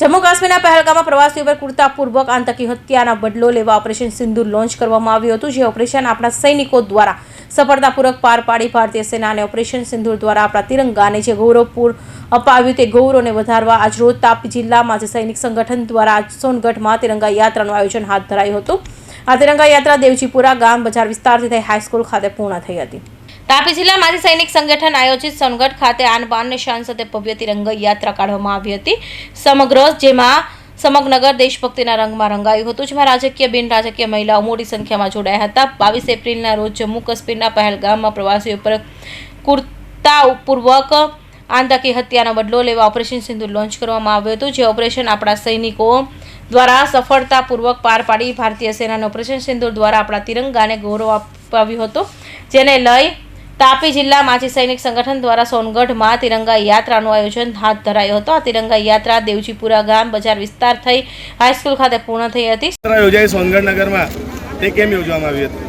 જમ્મુ કાશ્મીરના પહેલગામમાં પ્રવાસીઓ પર ક્રૂરતાપૂર્વક આતંકી હત્યાના બદલો લેવા ઓપરેશન સિંદૂર લોન્ચ કરવામાં આવ્યું હતું, જે ઓપરેશન આપણા સૈનિકો દ્વારા સફળતાપૂર્વક પાર પાડી ભારતીય સેનાને ઓપરેશન સિંદૂર દ્વારા આપણા તિરંગાને જે ગૌરવ અપાવ્યું તે ગૌરવને વધારવા આજરોજ તાપી જિલ્લામાં જે સૈનિક સંગઠન દ્વારા સોનગઢમાં તિરંગા યાત્રાનું આયોજન હાથ ધરાયું હતું। આ તિરંગા યાત્રા દેવજીપુરા ગામ બજાર વિસ્તારથી થઈ હાઈસ્કૂલ ખાતે પૂર્ણ થઈ હતી। તાપી જિલ્લા માજી સૈનિક સંગઠન આયોજિત સોનગઢ ખાતે આન બાન નિશાન સાથે ભવ્ય તિરંગા યાત્રા કાઢવામાં આવી હતી। જેમાં સમગ્ર દેશભક્તિના રંગમાં રંગાયું હતું, જેમાં રાજકીય બિન રાજકીય મહિલાઓ મોટી સંખ્યામાં જોડાયા હતા। 22 એપ્રિલના રોજ જમ્મુ કાશ્મીરના પહેલગામમાં પ્રવાસીઓ પર ક્રૂરતાપૂર્વક આતંકી હત્યાનો બદલો લેવા ઓપરેશન સિંદૂર લોન્ચ કરવામાં આવ્યું હતું, જે ઓપરેશન આપણા સૈનિકો દ્વારા સફળતાપૂર્વક પાર પાડી ભારતીય સેનાને ઓપરેશન સિંદૂર દ્વારા આપણા તિરંગાને ગૌરવ અપાવ્યું હતું, જેને લઈ તાપી જિલ્લા માજી સૈનિક સંગઠન દ્વારા સોનગઢમાં તિરંગા યાત્રાનું આયોજન હાથ ધરાયું હતું। આ તિરંગા યાત્રા દેવજીપુરા ગામ બજાર વિસ્તાર થઈ હાઈસ્કૂલ ખાતે પૂર્ણ થઈ હતી। યોજાઈ સોનગઢ નગરમાં તે કેમ યોજવામાં આવી હતી?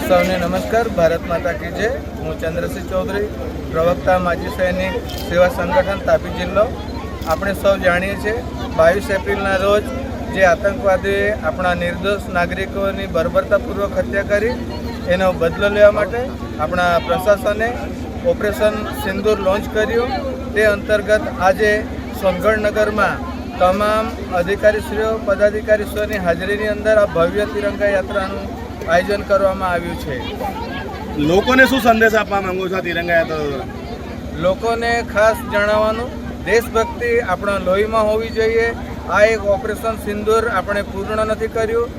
સૌને નમસ્કાર, ભારત માતા કી જય। હું ચંદ્રસિંહ ચૌધરી, પ્રવક્તા માજી સૈનિક સેવા સંગઠન તાપી જિલ્લો। આપણે સૌ જાણીએ છીએ 22 એપ્રિલના રોજ જે આતંકવાદીએ આપણા નિર્દોષ નાગરિકોની બર્બરતાપૂર્વક હત્યા કરી એનો બદલો લેવા માટે આપણા પ્રશાસને ઓપરેશન સિંદૂર લોન્ચ કર્યું। તે અંતર્ગત આજે સોનગઢ નગરમાં તમામ અધિકારીશ્રીઓ પદાધિકારીશ્રીઓની હાજરીની અંદર આ ભવ્ય તિરંગા યાત્રાનું આયોજન કરવામાં આવ્યું છે। લોકોને શું સંદેશ આપવા માંગો છો તિરંગા યાત્રા દ્વારા? લોકોને ખાસ જણાવવાનું, દેશભક્તિ આપણા લોહીમાં હોવી જોઈએ। આ એક ઓપરેશન સિંદૂર આપણે પૂર્ણ નથી કર્યું,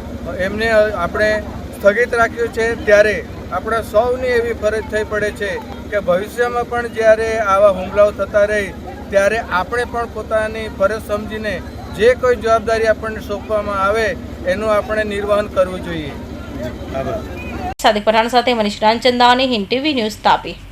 એમને આપણે સ્થગિત રાખ્યું છે, ત્યારે આપણા સૌની એવી ફરજ થઈ પડે છે કે ભવિષ્યમાં પણ જ્યારે આવા હુમલાઓ થતા રહે ત્યારે આપણે પણ પોતાની ફરજ સમજીને જે કોઈ જવાબદારી આપણને સોંપવામાં આવે એનું આપણે નિર્વહન કરવું જોઈએ। સાદિક પઠાણ સાથે મનીષ રાંચંદાની હિન્દ ટીવી ન્યૂઝ તાપી।